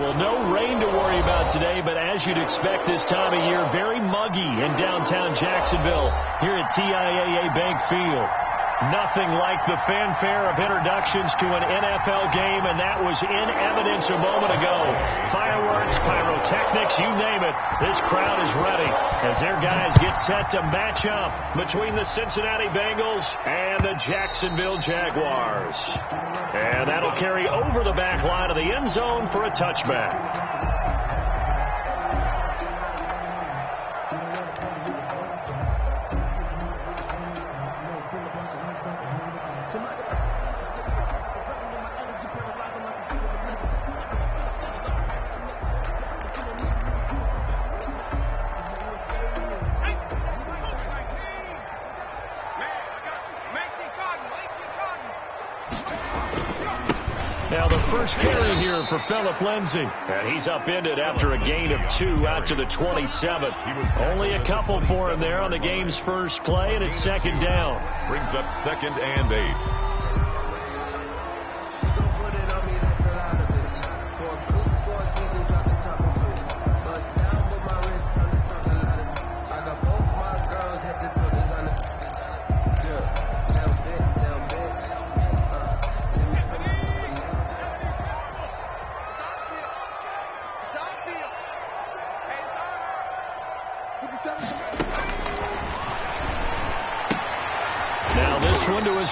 Well, no rain to worry about today, but as you'd expect this time of year, very muggy in downtown Jacksonville here at TIAA Bank Field. Nothing like the fanfare of introductions to an NFL game, and that was in evidence a moment ago. Fireworks, pyrotechnics, you name it. This crowd is ready as their guys get set to match up between the Cincinnati Bengals and the Jacksonville Jaguars. And that'll carry over the back line of the end zone for a touchback. Now the first carry here for Phillip Lindsay. And he's upended after a gain of 2 out to the 27. Only a couple for him there on the game's first play, and it's second down. Brings up 2nd and 8.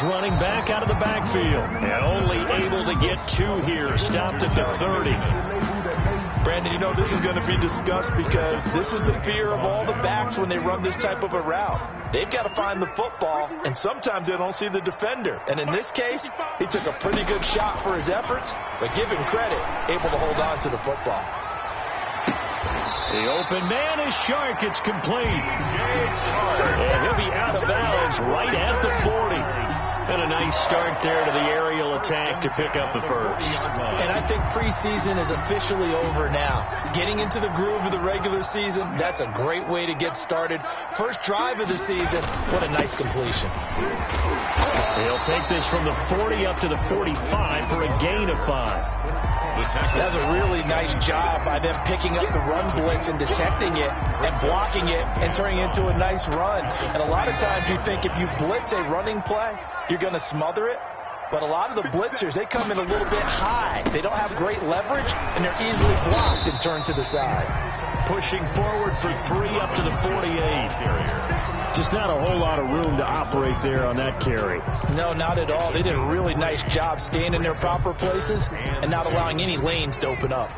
Running back out of the backfield and only able to get 2 here. Stopped at the 30. Brandon, you know this is going to be discussed because this is the fear of all the backs when they run this type of a route. They've got to find the football, and sometimes they don't see the defender. And in this case, he took a pretty good shot for his efforts, but give him credit, able to hold on to the football. The open man is Shark. It's complete. And he'll be out of bounds right at the 40. And a nice start there to the aerial attack to pick up the first. And I think preseason is officially over now. Getting into the groove of the regular season, that's a great way to get started. First drive of the season, what a nice completion. He'll take this from the 40 up to the 45 for a gain of 5. That's a really nice job by them picking up the run blitz and detecting it and blocking it and turning it into a nice run. And a lot of times you think if you blitz a running play, you're going to smother it. But a lot of the blitzers, they come in a little bit high. They don't have great leverage, and they're easily blocked and turned to the side. Pushing forward for 3 up to the 48. Just not a whole lot of room to operate there on that carry. No, not at all. They did a really nice job staying in their proper places and not allowing any lanes to open up.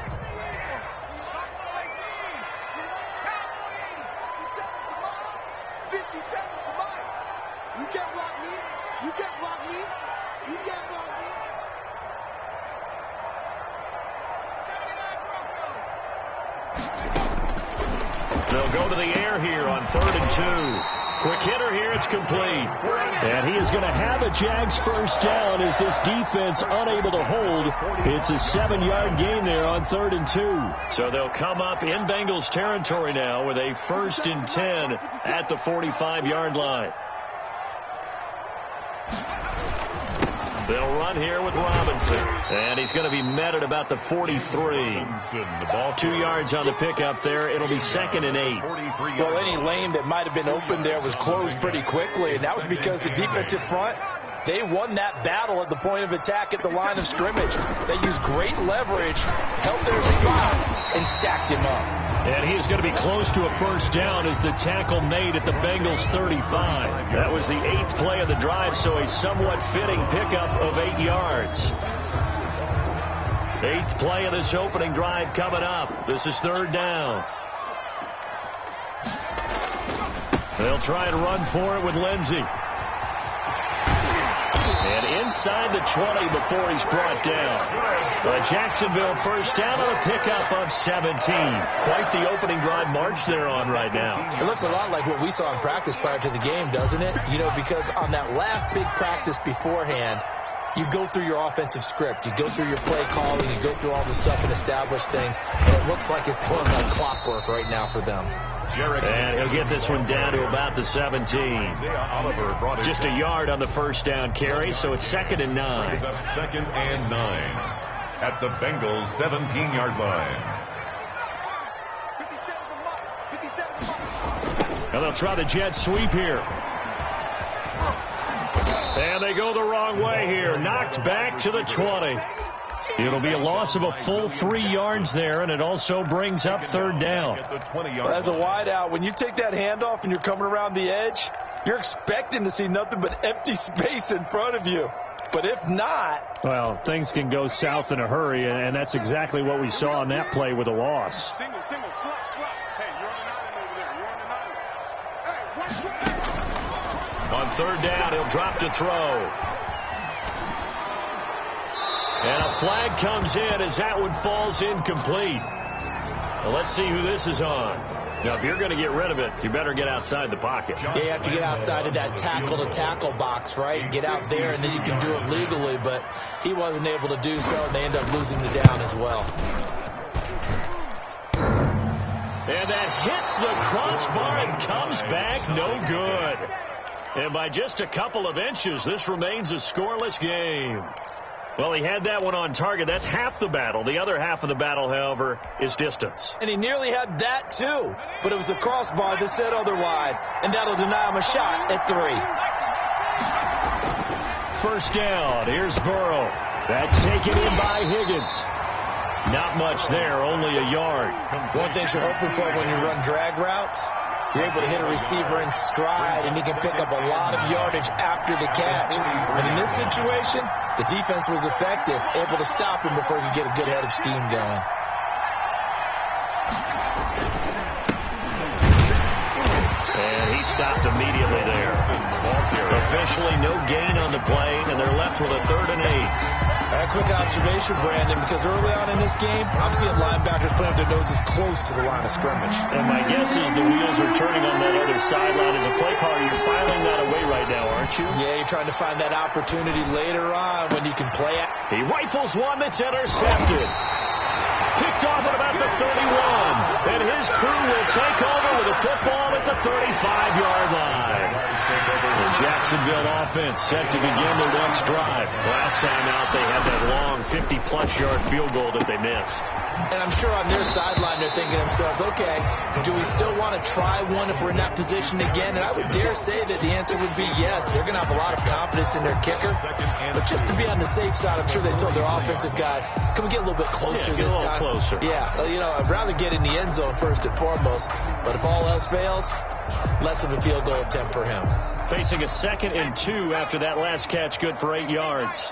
They'll go to the air here on 3rd and 2. Quick hitter here, it's complete. And he is going to have a Jags first down as this defense unable to hold. It's a 7-yard gain there on 3rd and 2. So they'll come up in Bengals territory now with a 1st and 10 at the 45-yard line. They'll run here with Robinson. And he's going to be met at about the 43. The ball 2 yards on the pickup there. It'll be 2nd and 8. Well, any lane that might have been open there was closed pretty quickly, and that was because the defensive front, they won that battle at the point of attack at the line of scrimmage. They used great leverage, held their spot, and stacked him up. And he is going to be close to a first down as the tackle made at the Bengals 35. That was the 8th play of the drive, so a somewhat fitting pickup of 8 yards. 8th play of this opening drive coming up. This is 3rd down. They'll try and run for it with Lindsay. And inside the 20 before he's brought down. A Jacksonville first down on a pickup of 17. Quite the opening drive march they're on right now. It looks a lot like what we saw in practice prior to the game, doesn't it? You know, because on that last big practice beforehand, you go through your offensive script. You go through your play calling. You go through all the stuff and establish things. And it looks like it's going like clockwork right now for them. And he'll get this one down to about the 17. Just a yard on the first down carry, so it's 2nd and 9. 2nd and 9. at the Bengals 17-yard line. And they'll try the jet sweep here. And they go the wrong way here. Knocked back to the 20. It'll be a loss of a full 3 yards there, and it also brings up third down. Well, as a wideout, when you take that handoff and you're coming around the edge, you're expecting to see nothing but empty space in front of you. But if not... Well, things can go south in a hurry, and that's exactly what we saw on that play with a loss. Single, slot. Hey, you're on the 9 over there. You're on the 9. Hey, On third down, he'll drop to throw. And a flag comes in as that one falls incomplete. Well, let's see who this is on. Now, if you're going to get rid of it, you better get outside the pocket. Yeah, you have to get outside of that tackle-to-tackle box, right? Get out there, and then you can do it legally. But he wasn't able to do so, and they end up losing the down as well. And that hits the crossbar and comes back no good. And by just a couple of inches, this remains a scoreless game. Well, he had that one on target. That's half the battle. The other half of the battle, however, is distance. And he nearly had that, too. But it was the crossbar that said otherwise. And that'll deny him a shot at 3. First down. Here's Burrow. That's taken in by Higgins. Not much there, only a yard. One thing you're hoping for when you run drag routes, you're able to hit a receiver in stride, and he can pick up a lot of yardage after the catch. And in this situation, the defense was effective, able to stop him before he could get a good head of steam going. And he stopped immediately there. Officially no gain on the play, and they're left with a 3rd and 8. A quick observation, Brandon, because early on in this game, I'm seeing linebackers putting their noses close to the line of scrimmage. And my guess is the wheels are turning on that other sideline. As a play caller, you're filing that away right now, aren't you? Yeah, you're trying to find that opportunity later on when you can play it. He rifles one that's intercepted. Picked off at about the 31. And his crew will take over with a football at the 35-yard line. The Jacksonville offense set to begin the next drive. Last time out, they had that long 50-plus yard field goal that they missed. And I'm sure on their sideline they're thinking to themselves, okay, do we still want to try one if we're in that position again? And I would dare say that the answer would be yes. They're going to have a lot of confidence in their kicker. But just to be on the safe side, I'm sure they told their offensive guys, can we get a little bit closer this time? Closer. Yeah, well, you know, I'd rather get in the end zone first and foremost. But if all else fails, less of a field goal attempt for him. Facing a 2nd and 2 after that last catch, good for 8 yards.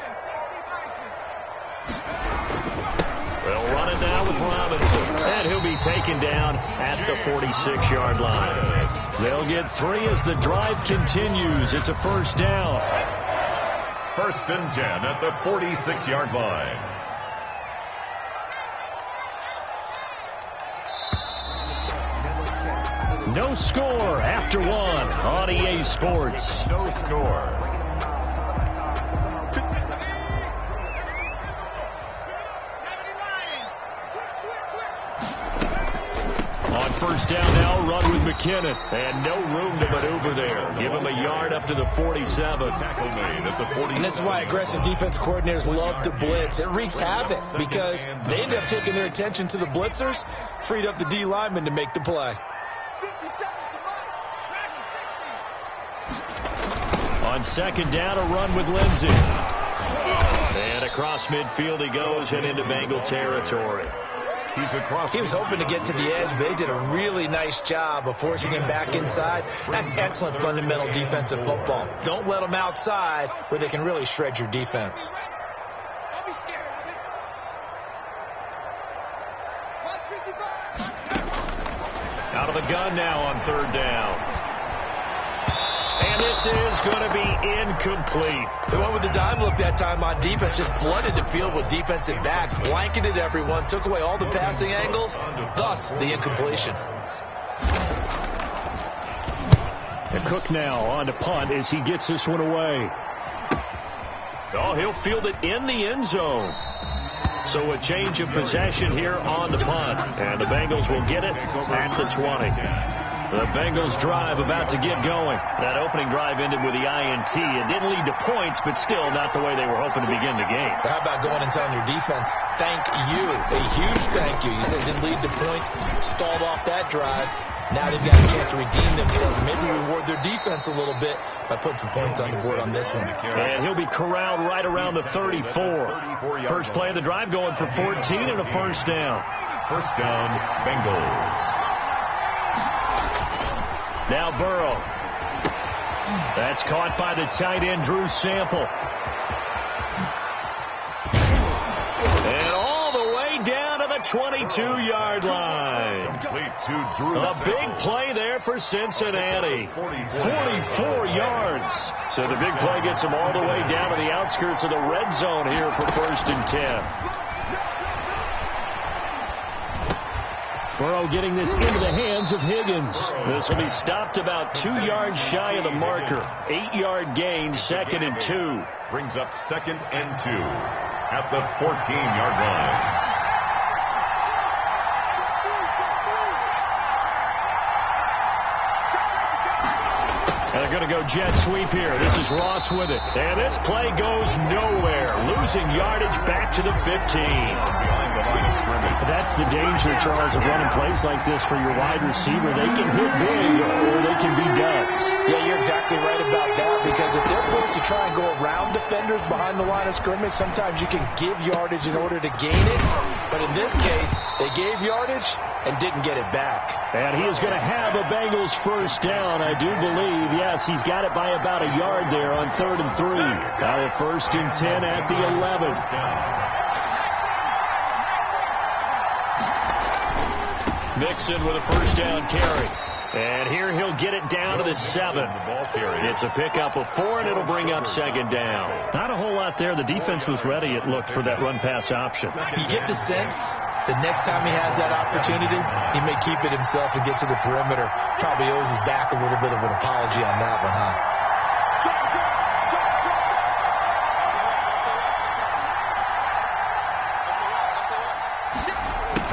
They'll run it now with Robinson. And he'll be taken down at the 46-yard line. They'll get 3 as the drive continues. It's a first down. 1st and 10 at the 46-yard line. No score after 1 on EA Sports. No score. On first down now, run with McKinnon. And no room to maneuver there. Give him a yard up to the 47. Tackle made at the 47. And this is why aggressive defense coordinators love to blitz. It wreaks havoc because they end up taking their attention to the blitzers, freed up the D lineman to make the play. On 2nd down, a run with Lindsey. And across midfield he goes and into Bengal territory. He was hoping to get to the edge, but they did a really nice job of forcing him back inside. That's excellent fundamental defensive football. Don't let them outside where they can really shred your defense. Out of the gun now on 3rd down. And this is going to be incomplete. They went with the dime look that time on defense, just flooded the field with defensive backs, blanketed everyone, took away all the passing angles, thus the incompletion. And Cook now on to punt as he gets this one away. Oh, he'll field it in the end zone. So a change of possession here on the punt. And the Bengals will get it at the 20. The Bengals drive about to get going. That opening drive ended with the INT. It didn't lead to points, but still not the way they were hoping to begin the game. How about going and telling your defense, thank you, a huge thank you. You said it didn't lead to points, stalled off that drive. Now they've got a chance to redeem themselves and maybe reward their defense a little bit by putting some points on the board on this one. And he'll be corralled right around the 34. First play of the drive going for 14 and a first down. First down, Bengals. Now Burrow. That's caught by the tight end, Drew Sample. And all the way down to the 22-yard line. A big play there for Cincinnati. 44 yards. So the big play gets them all the way down to the outskirts of the red zone here for 1st and 10. Burrow getting this into the hands of Higgins. This will be stopped about 2 yards shy of the marker. 8-yard gain, 2nd and 2. Brings up 2nd and 2 at the 14-yard line. And they're going to go jet sweep here. This is Ross with it. And this play goes nowhere. Losing yardage back to the 15. That's the danger, Charles, of running plays like this for your wide receiver. They can hit big or they can be duds. Yeah, you're exactly right about that, because if they're forced to try and go around defenders behind the line of scrimmage, sometimes you can give yardage in order to gain it. But in this case, they gave yardage and didn't get it back. And he is going to have a Bengals first down, I do believe. Yes, he's got it by about a yard there on 3rd and 3. Now the 1st and 10 at the 11. Mixon with a first down carry. And here he'll get it down to the 7. It's a pickup of 4, and it'll bring up 2nd down. Not a whole lot there. The defense was ready, it looked, for that run-pass option. You get the sense the next time he has that opportunity, he may keep it himself and get to the perimeter. Probably owes his back a little bit of an apology on that one, huh?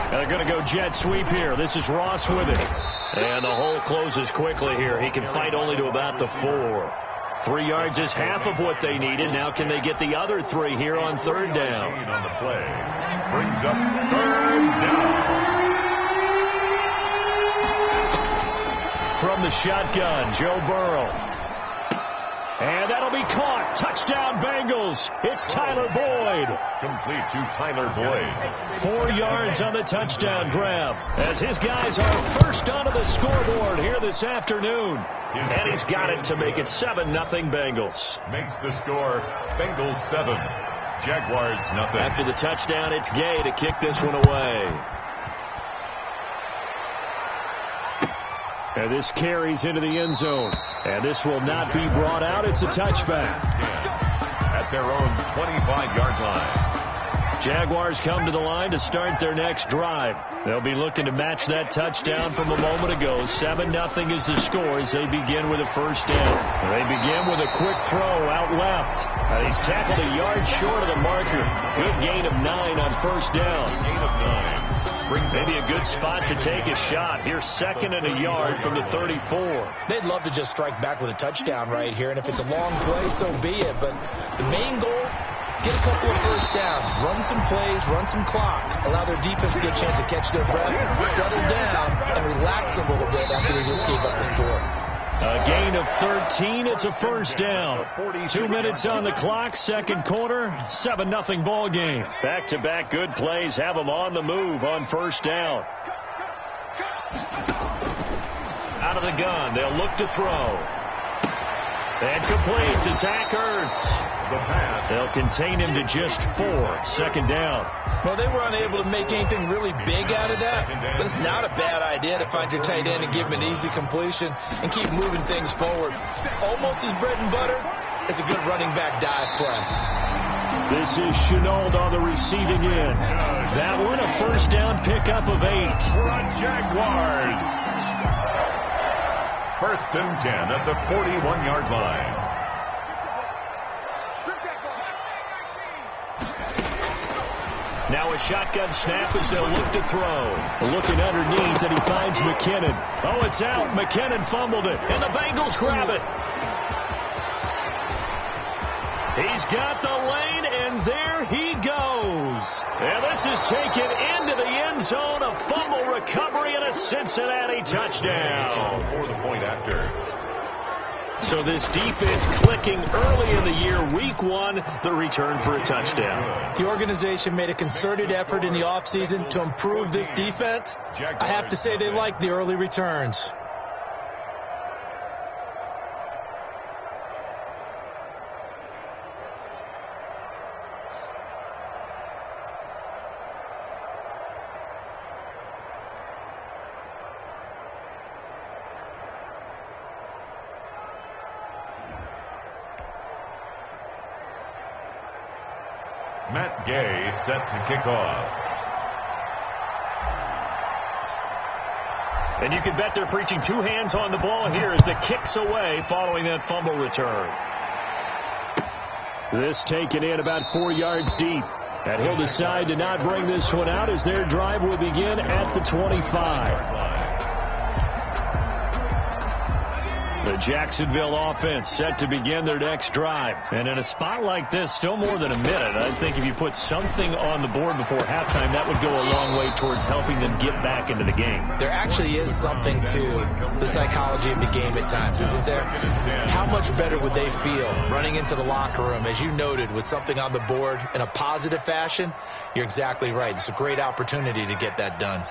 They're going to go jet sweep here. This is Ross with it. And the hole closes quickly here. He can fight only to about the 4. 3 yards is half of what they needed. Now can they get the other 3 here on 3rd down? On the play. Brings up 3rd down. From the shotgun, Joe Burrow. And that'll be caught. Touchdown, Bengals. It's Tyler Boyd. Complete to Tyler Boyd. 4 yards on the touchdown grab, as his guys are first onto the scoreboard here this afternoon. And he's got it to make it 7-0 Bengals. Makes the score Bengals 7, Jaguars 0. After the touchdown, it's Gay to kick this one away. And this carries into the end zone. And this will not be brought out. It's a touchback. At their own 25-yard line. Jaguars come to the line to start their next drive. They'll be looking to match that touchdown from a moment ago. 7-0 is the score as they begin with a first down. They begin with a quick throw out left. He's tackled a yard short of the marker. Good gain of 9 on first down. Gain of 9. Maybe a good spot to take a shot. Here's 2nd and a yard from the 34. They'd love to just strike back with a touchdown right here, and if it's a long play, so be it. But the main goal, get a couple of first downs, run some plays, run some clock, allow their defense to get a chance to catch their breath, settle down, and relax a little bit after they just gave up the score. A gain of 13. It's a first down. 2 minutes on the clock. 2nd quarter. 7-0 ball game. Back-to-back good plays have them on the move on first down. Out of the gun. They'll look to throw. And complete to Zach Ertz. The pass. They'll contain him to just 4. 2nd down. Well, they were unable to make anything really big out of that, but it's not a bad idea to find your tight end and give him an easy completion and keep moving things forward. Almost his bread and butter is a good running back dive play. This is Chenault on the receiving end. That one, a first down pickup of 8. We're on Jaguars. 1st and 10 at the 41-yard line. Now a shotgun snap as they'll look to throw. Looking underneath, and he finds McKinnon. Oh, it's out. McKinnon fumbled it, and the Bengals grab it. He's got the lane, and there he goes. And this is taken into the end zone. A fumble recovery and a Cincinnati touchdown. For the point after. So this defense clicking early in the year, week one, the return for a touchdown. The organization made a concerted effort in the offseason to improve this defense. I have to say they like the early returns. Matt Gay set to kick off. And you can bet they're preaching two hands on the ball here as the kick's away following that fumble return. This taken in about 4 yards deep. And he'll decide to not bring this one out as their drive will begin at the 25. The Jacksonville offense set to begin their next drive. And in a spot like this, still more than a minute, I think if you put something on the board before halftime, that would go a long way towards helping them get back into the game. There actually is something to the psychology of the game at times, isn't there? How much better would they feel running into the locker room, as you noted, with something on the board in a positive fashion? You're exactly right. It's a great opportunity to get that done.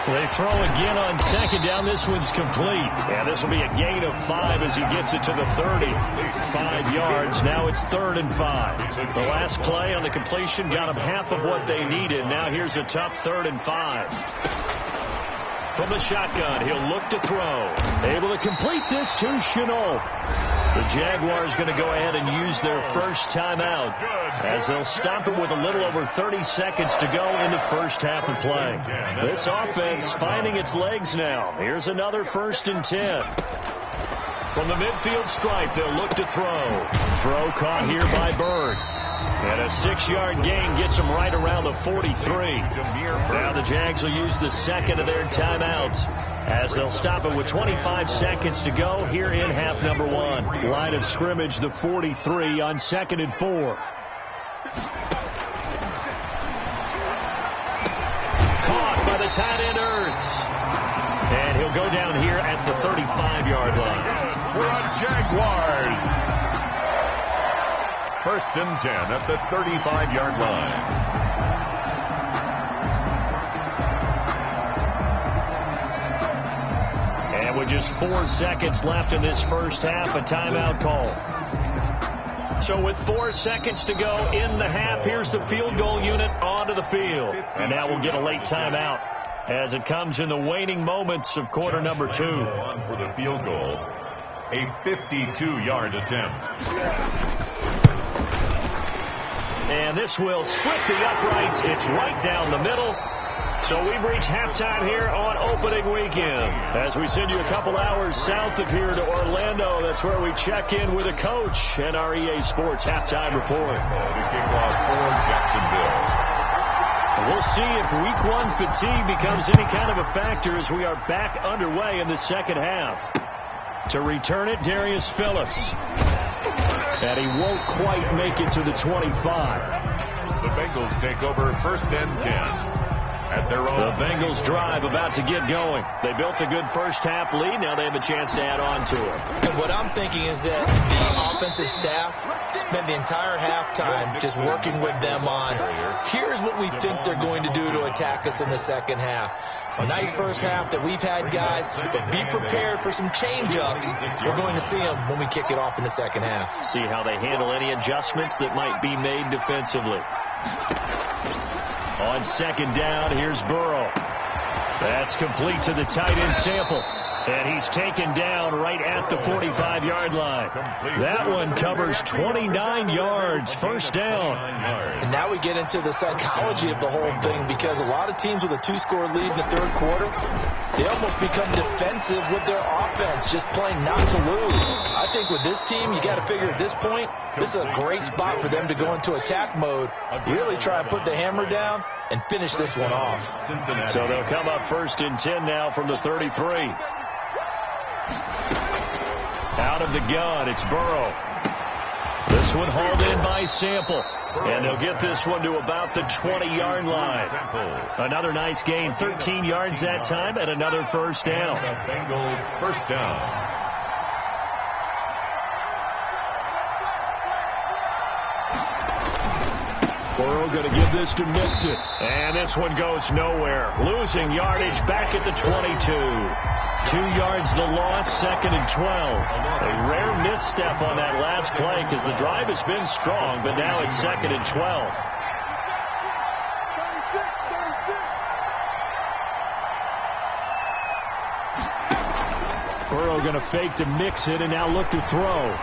They throw again on second down. This one's complete. And this will be a gain of 5 as he gets it to the 30. 5 yards. Now it's 3rd and 5. The last play on the completion got them half of what they needed. Now here's a tough 3rd and 5. From the shotgun, he'll look to throw. Able to complete this to Chenault. The Jaguars going to go ahead and use their first timeout as they'll stop it with a little over 30 seconds to go in the first half of play. This offense finding its legs now. Here's another 1st and 10. From the midfield stripe, they'll look to throw. Throw caught here by Bird. And a 6-yard gain gets them right around the 43. Now the Jags will use the second of their timeouts as they'll stop it with 25 seconds to go here in half number 1. Line of scrimmage, the 43 on 2nd and 4. Caught by the tight end Ertz. And he'll go down here at the 35-yard line. We're on Jaguars. 1st and 10 at the 35-yard line. And with just 4 seconds left in this first half, a timeout call. So with 4 seconds to go in the half, here's the field goal unit onto the field. And now we'll get a late timeout as it comes in the waning moments of quarter number 2. On for the field goal, a 52-yard attempt. And this will split the uprights. It's right down the middle. So we've reached halftime here on opening weekend. As we send you a couple hours south of here to Orlando, that's where we check in with a coach and our EA Sports halftime report. The kickoff for Jacksonville. We'll see if week 1 fatigue becomes any kind of a factor as we are back underway in the second half. To return it, Darius Phillips. And he won't quite make it to the 25. The Bengals take over 1st and 10. At their own. The Bengals drive about to get going. They built a good first half lead. Now they have a chance to add on to it. And what I'm thinking is that the offensive staff spent the entire halftime just working with them on, here's what we think they're going to do to attack us in the second half. A nice first half that we've had, guys, but be prepared for some change-ups. We're going to see them when we kick it off in the second half. See how they handle any adjustments that might be made defensively. On 2nd down, here's Burrow. That's complete to the tight end Sample. And he's taken down right at the 45-yard line. That one covers 29 yards, first down. And now we get into the psychology of the whole thing, because a lot of teams with a 2-score lead in the third quarter, they almost become defensive with their offense, just playing not to lose. I think with this team, you got to figure at this point, this is a great spot for them to go into attack mode, really try and put the hammer down and finish this one off. So they'll come up 1st and 10 now from the 33. Out of the gun, it's Burrow. This one hauled in by Sample. And they'll get this one to about the 20-yard line. Another nice gain, 13 yards that time, and another first down. Bengals first down. Burrow going to give this to Mixon. And this one goes nowhere. Losing yardage back at the 22. 2 yards the loss, 2nd and 12. A rare misstep on that last play because the drive has been strong, but now it's 2nd and 12. Burrow going to fake to Mixon and now look to throw.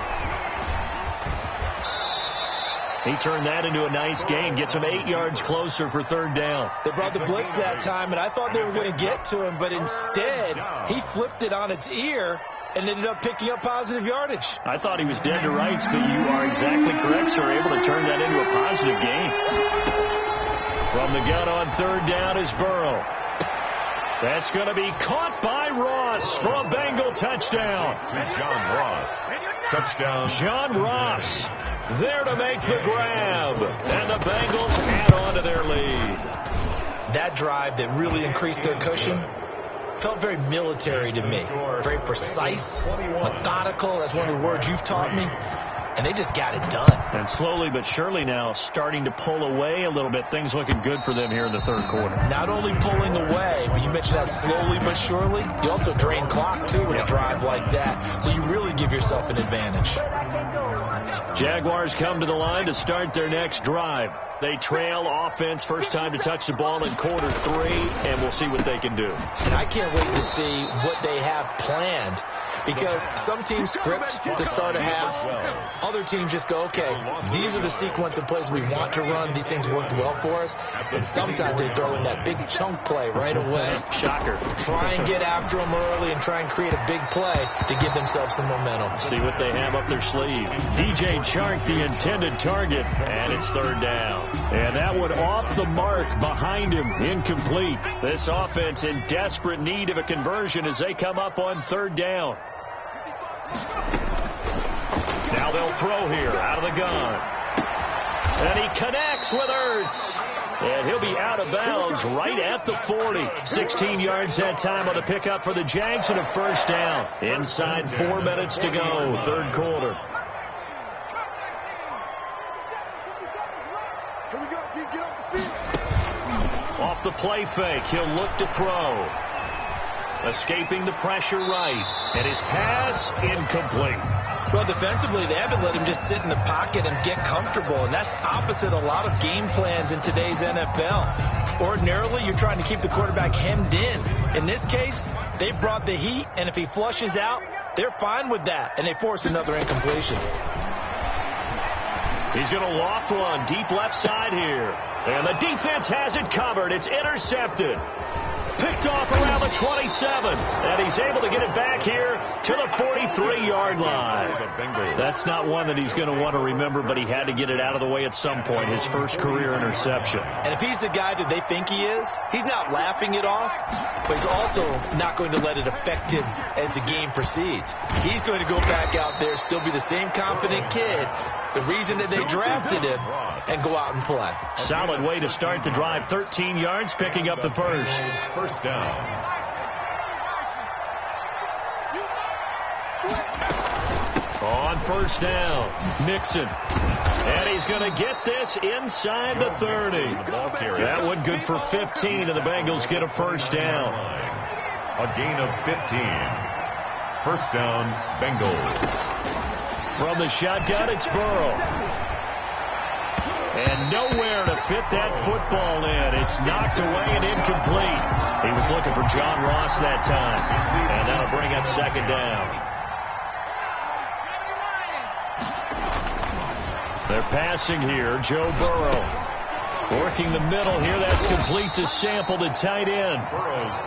He turned that into a nice gain, gets him 8 yards closer for 3rd down. They brought the blitz that time, and I thought they were going to get to him, but instead, he flipped it on its ear and ended up picking up positive yardage. I thought he was dead to rights, but you are exactly correct, sir. Able to turn that into a positive gain. From the gun on 3rd down is Burrow. That's going to be caught by Ross for a Bengal touchdown. To John Ross. Touchdown. John Ross there to make the grab. And the Bengals add on to their lead. That drive that really increased their cushion felt very military to me. Very precise, methodical. That's one of the words you've taught me. And they just got it done. And slowly but surely now starting to pull away a little bit. Things looking good for them here in the third quarter. Not only pulling away, but you mentioned that slowly but surely. You also drain clock, too, with a drive like that. So you really give yourself an advantage. Jaguars come to the line to start their next drive. They trail offense, first time to touch the ball in quarter 3, and we'll see what they can do. And I can't wait to see what they have planned, because some teams script to start a half. Other teams just go, okay, these are the sequence of plays we want to run. These things worked well for us. And sometimes they throw in that big chunk play right away. Shocker. Try and get after them early and try and create a big play to give themselves some momentum. See what they have up their sleeve. DJ Chark, the intended target, and it's 3rd down. And that one off the mark behind him, incomplete. This offense in desperate need of a conversion as they come up on 3rd down. Now they'll throw here out of the gun. And he connects with Ertz. And he'll be out of bounds right at the 40. 16 yards that time on the pickup for the Jags and a first down. Inside 4 minutes to go, third quarter. Off the play fake, he'll look to throw. Escaping the pressure right. And his pass incomplete. Well, defensively, they haven't let him just sit in the pocket and get comfortable, and that's opposite a lot of game plans in today's NFL. Ordinarily, you're trying to keep the quarterback hemmed in. In this case, they brought the heat, and if he flushes out, they're fine with that, and they force another incompletion. He's going to loft one deep left side here. And the defense has it covered. It's intercepted. Picked off around the 27. And he's able to get it back here to the 43-yard line. That's not one that he's going to want to remember, but he had to get it out of the way at some point. His first career interception. And if he's the guy that they think he is, he's not laughing it off, but he's also not going to let it affect him as the game proceeds. He's going to go back out there, still be the same confident kid, the reason that they drafted him, and go out and play. Solid way to start the drive. 13 yards, picking up the first. First down. On first down, Mixon. And he's going to get this inside the 30. That one good for 15, and the Bengals get a first down. A gain of 15. First down, Bengals. From the shotgun, it's Burrow. And nowhere to fit that football in. It's knocked away and incomplete. He was looking for John Ross that time. And that'll bring up second down. They're passing here. Joe Burrow working the middle here. That's complete to Sample, the tight end.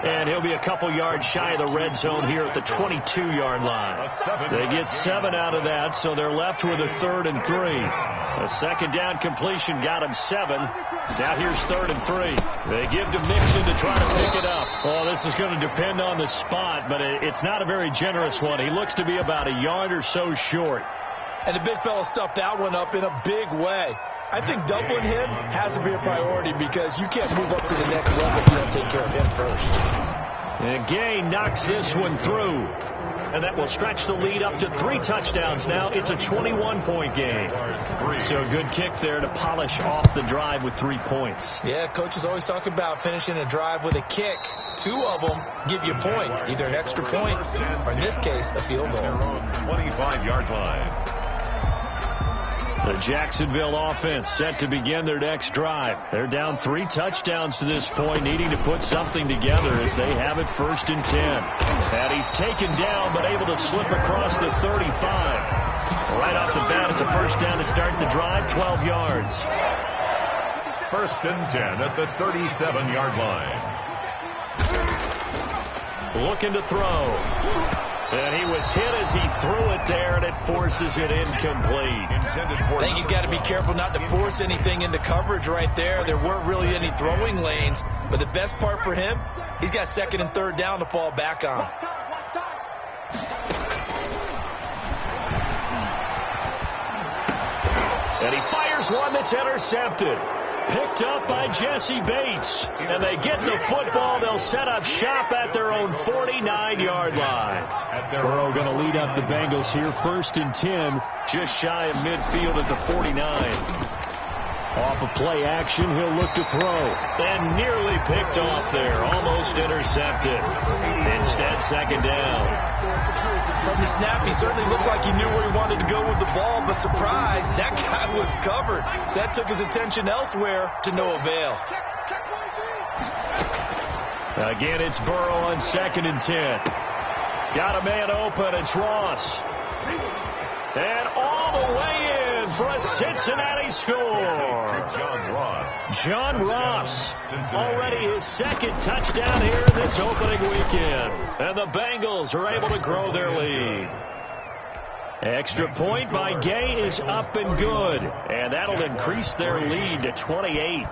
And he'll be a couple yards shy of the red zone here at the 22-yard line. They get 7 out of that, so they're left with a 3rd and 3. A second down completion got him 7. Now here's 3rd and 3. They give to Mixon to try to pick it up. Oh, this is going to depend on the spot, but it's not a very generous one. He looks to be about a yard or so short. And the big fella stuffed that one up in a big way. I think doubling him has to be a priority because you can't move up to the next level if you don't take care of him first. And Gay knocks this one through. And that will stretch the lead up to 3 touchdowns now. It's a 21-point game. So a good kick there to polish off the drive with 3 points. Yeah, coaches always talk about finishing a drive with a kick. 2 of them give you points, either an extra point or, in this case, a field goal. 25-yard line. The Jacksonville offense set to begin their next drive. They're down 3 touchdowns to this point, needing to put something together as they have it 1st and 10. And he's taken down, but able to slip across the 35. Right off the bat, it's a 1st down to start the drive, 12 yards. 1st and 10 at the 37-yard line. Looking to throw. And he was hit as he threw it there, and it forces it incomplete. I think he's got to be careful not to force anything into coverage right there. There weren't really any throwing lanes, but the best part for him, he's got 2nd and 3rd down to fall back on. And he fires one that's intercepted. Picked up by Jesse Bates. And they get the football. They'll set up shop at their own 49-yard line. Burrow going to lead up the Bengals here. 1st and 10. Just shy of midfield at the 49. Off of play action, he'll look to throw. And nearly picked off there. Almost intercepted. Instead, 2nd down. From the snap, he certainly looked like he knew where he wanted to go with the ball, but surprise, that guy was covered. So that took his attention elsewhere to no avail. Again, it's Burrow on 2nd and 10. Got a man open. It's Ross. And all the way in for a Cincinnati score. John Ross, already his 2nd touchdown here in this opening weekend. And the Bengals are able to grow their lead. Extra point by Gay is up and good. And that'll increase their lead to 28.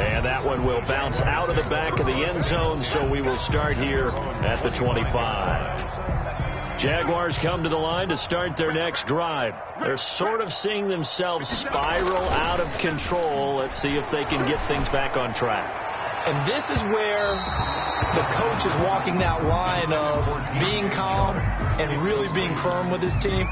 And that one will bounce out of the back of the end zone, so we will start here at the 25. Jaguars come to the line to start their next drive. They're sort of seeing themselves spiral out of control. Let's see if they can get things back on track. And this is where the coach is walking that line of being calm and really being firm with his team.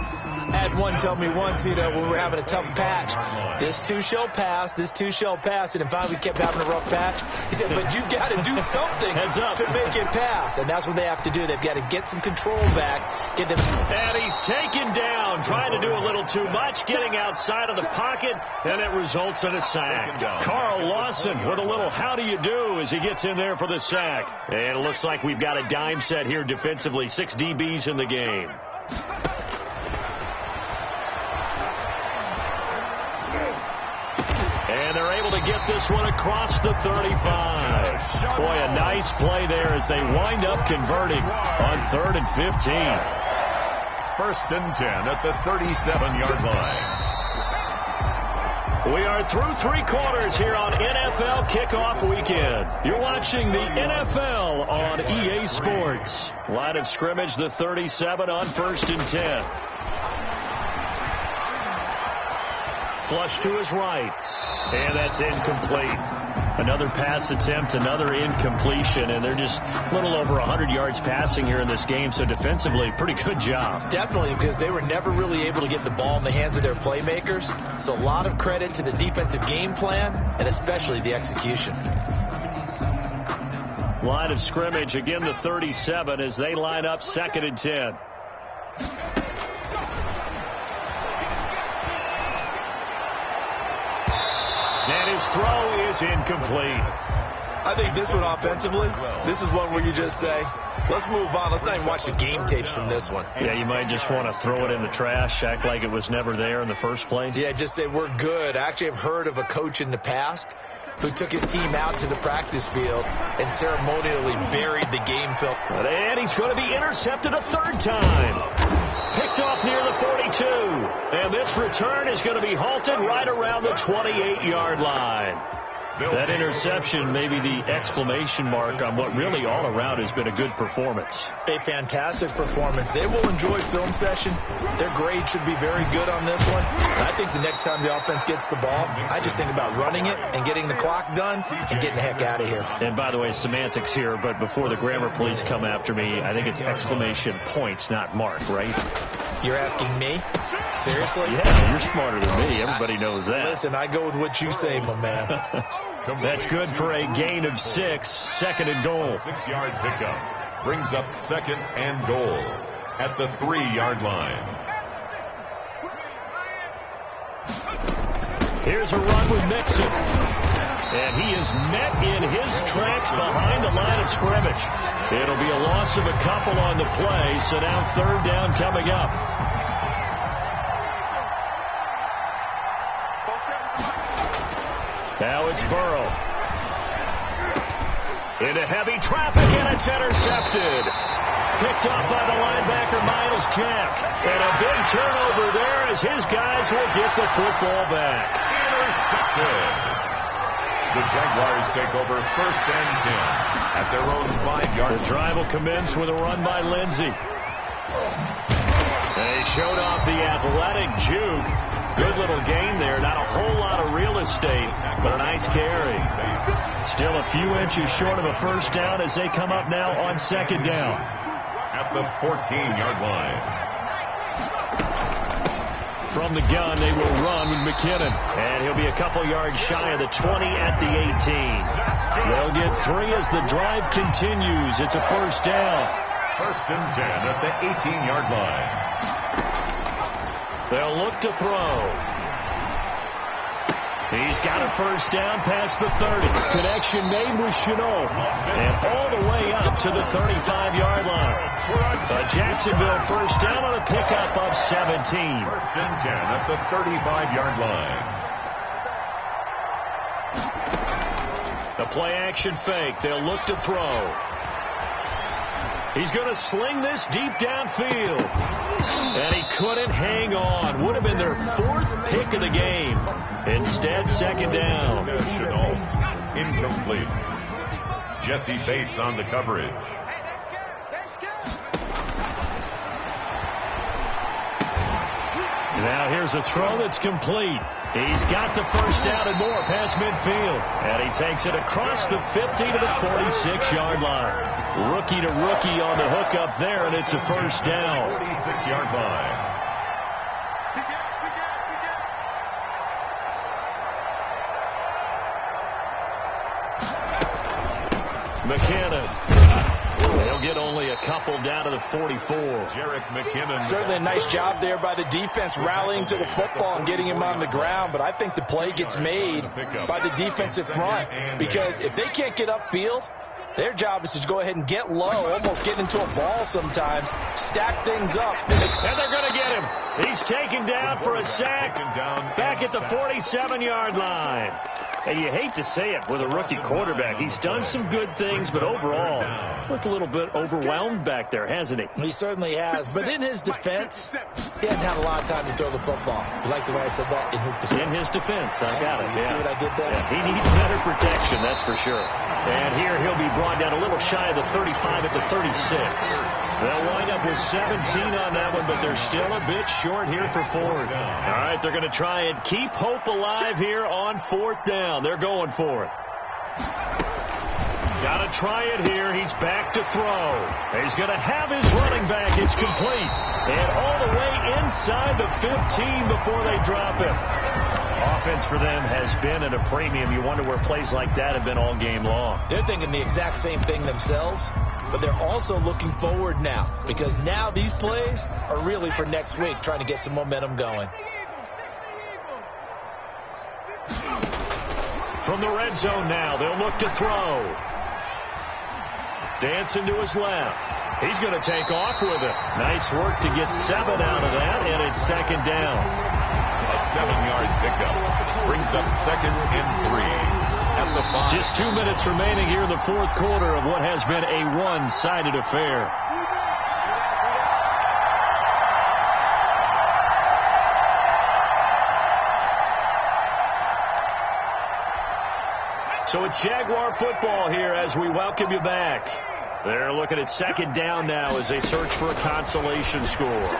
I had one tell me once, when we were having a tough patch, this too shall pass, this too shall pass. And finally we kept having a rough patch. He said, but you've got to do something to make it pass. And that's what they have to do. They've got to get some control back. Get them. And he's taken down, trying to do a little too much, getting outside of the pocket, and it results in a sack. Carl Lawson with a little how do you do as he gets in there for the sack. And it looks like we've got a dime set here defensively. 6 DBs in the game. And they're able to get this one across the 35. Boy, a nice play there as they wind up converting on 3rd and 15. 1st and 10 at the 37-yard line. We are through 3 quarters here on NFL Kickoff Weekend. You're watching the NFL on EA Sports. Line of scrimmage, the 37 on 1st and 10. Flush to his right. And that's incomplete. Another pass attempt, another incompletion, and they're just a little over 100 yards passing here in this game, so defensively, pretty good job. Definitely, because they were never really able to get the ball in the hands of their playmakers, so a lot of credit to the defensive game plan, and especially the execution. Line of scrimmage, again the 37, as they line up 2nd and 10. is incomplete. I think this one offensively, this is one where you just say, let's move on. Let's not even watch the game tapes from this one. Yeah, you might just want to throw it in the trash, act like it was never there in the first place. Yeah, just say we're good. I actually have heard of a coach in the past who took his team out to the practice field and ceremonially buried the game film. And he's going to be intercepted a third time. Picked off near the 42. And this return is going to be halted right around the 28-yard line. That interception may be the exclamation mark on what really all around has been a good performance. A fantastic performance. They will enjoy film session. Their grade should be very good on this one. And I think the next time the offense gets the ball, I just think about running it and getting the clock done and getting the heck out of here. And by the way, semantics here, but before the grammar police come after me, I think it's exclamation points, not mark, right? You're asking me? Seriously? Yeah, you're smarter than me. Everybody knows that. Listen, I go with what you say, my man. That's good for a gain of 6. Second and goal. 6-yard pickup brings up second and goal at the 3-yard line. Here's a run with Mixon. And he is met in his tracks behind the line of scrimmage. It'll be a loss of a couple on the play, so now third down coming up. Now it's Burrow. Into heavy traffic, and it's intercepted. Picked off by the linebacker, Miles Jack. And a big turnover there as his guys will get the football back. Intercepted. The Jaguars take over first and 10 at their own 5-yard line. The drive will commence with a run by Lindsey. And he showed off the athletic juke. Good little gain there. Not a whole lot of real estate, but a nice carry. Still a few inches short of a first down as they come up now on second down. At the 14-yard line. From the gun, they will run with McKinnon. And he'll be a couple yards shy of the 20 at the 18. They'll get 3 as the drive continues. It's a first down. First and 10 at the 18-yard line. They'll look to throw. He's got a first down past the 30. Connection made with Chenault. And all the way up to the 35-yard line. A Jacksonville first down on a pickup of 17. First and 10 at the 35-yard line. The play-action fake. They'll look to throw. He's going to sling this deep downfield. And he couldn't hang on. Would have been their 4th pick of the game. Instead, second down. Incomplete. Jesse Bates on the coverage. Now here's a throw that's complete. He's got the first down and more past midfield. And he takes it across the 50 to the 46-yard line. Rookie to rookie on the hook up there, and it's a first down. 46-yard line. McKinnon. They'll get only a couple down to the 44. Jerick McKinnon. Certainly a nice job there by the defense rallying to the football and getting him on the ground, but I think the play gets made by the defensive front because if they can't get upfield, their job is to go ahead and get low, almost get into a ball sometimes, stack things up. And they're going to get him. He's taken down for a sack back at the 47-yard line. And you hate to say it with a rookie quarterback. He's done some good things, but overall, looked a little bit overwhelmed back there, hasn't he? He certainly has. But in his defense, he hadn't had a lot of time to throw the football. You like the way I said that? In his defense. In his defense. I got it. You see what I did there? Yeah, he needs better protection, that's for sure. And here he'll be brought down a little shy of the 35 at the 36. They'll wind up with 17 on that one, but they're still a bit short here for fourth. All right, they're going to try and keep hope alive here on fourth down. They're going for it. Got to try it here. He's back to throw. He's going to have his running back. It's complete. And all the way inside the 15 before they drop it. Offense for them has been at a premium. You wonder where plays like that have been all game long. They're thinking the exact same thing themselves, but they're also looking forward now because now these plays are really for next week, trying to get some momentum going. From the red zone now, they'll look to throw. Dancing to his left. He's going to take off with it. Nice work to get 7 out of that, and it's second down. A 7-yard pickup brings up 2nd and 3 at the 5. Just 2 minutes remaining here in the fourth quarter of what has been a one-sided affair. So it's Jaguar football here as we welcome you back. They're looking at second down now as they search for a consolation score. In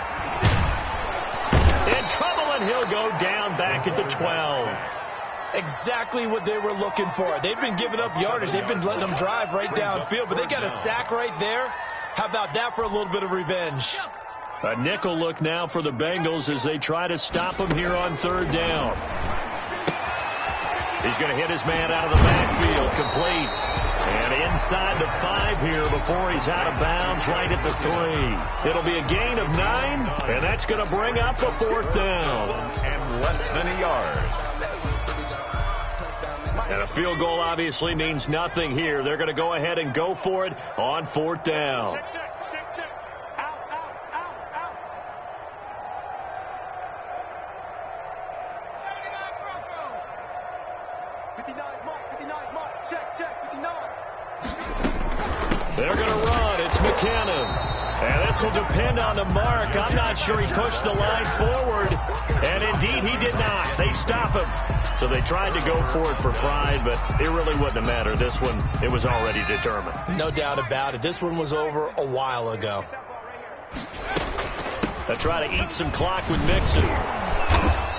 trouble, and he'll go down back at the 12. Exactly what they were looking for. They've been giving up yardage. They've been letting them drive right downfield, but they got a sack right there. How about that for a little bit of revenge? A nickel look now for the Bengals as they try to stop him here on third down. He's going to hit his man out of the backfield, complete. And inside the 5 here before he's out of bounds right at the 3. It'll be a gain of 9, and that's going to bring up a fourth down. And less than a yard. And a field goal obviously means nothing here. They're going to go ahead and go for it on fourth down. Check. Out. 59, Mark. Check, 59. They're going to run. It's McKinnon. And this will depend on the mark. I'm not sure he pushed the line forward. And indeed, he did not. They stop him. So they tried to go for it for pride, but it really wouldn't have mattered. This one, it was already determined. No doubt about it. This one was over a while ago. They try to eat some clock with Mixon.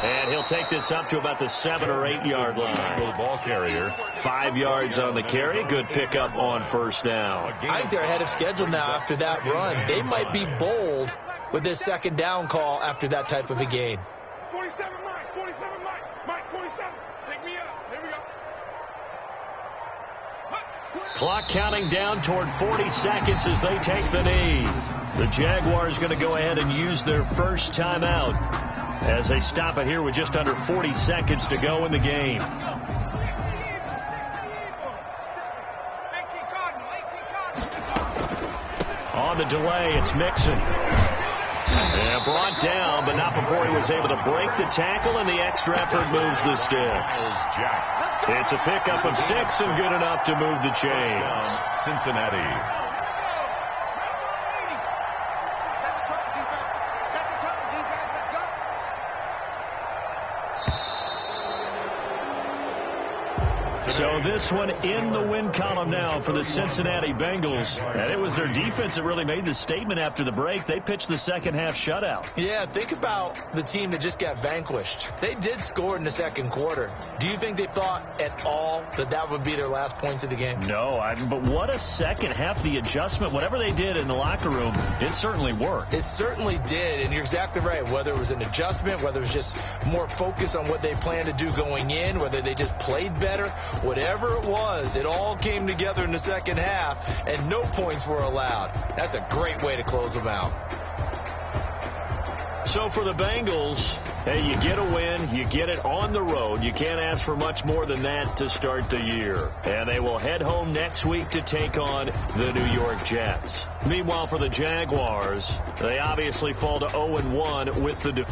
And he'll take this up to about the 7 or 8 yard line. Ball carrier. 5 yards on the carry. Good pickup on first down. I think they're ahead of schedule now after that run. They might be bold with this second down call after that type of a game. 47, Mike. 47, Mike, 47. Take me up. Here we go. Clock counting down toward 40 seconds as they take the knee. The Jaguars going to go ahead and use their first timeout as they stop it here with just under 40 seconds to go in the game. On the delay, it's Mixon. And brought down, but not before he was able to break the tackle, and the extra effort moves the sticks. It's a pickup of 6 and good enough to move the chains. Cincinnati. So this one in the win column now for the Cincinnati Bengals. And it was their defense that really made the statement after the break. They pitched the second half shutout. Yeah, think about the team that just got vanquished. They did score in the second quarter. Do you think they thought at all that that would be their last points of the game? No, but what a second half. The adjustment, whatever they did in the locker room, it certainly worked. It certainly did, and you're exactly right. Whether it was an adjustment, whether it was just more focus on what they planned to do going in, whether they just played better, whatever it was, it all came together in the second half, and no points were allowed. That's a great way to close them out. So for the Bengals, hey, you get a win, you get it on the road. You can't ask for much more than that to start the year. And they will head home next week to take on the New York Jets. Meanwhile, for the Jaguars, they obviously fall to 0-1 with the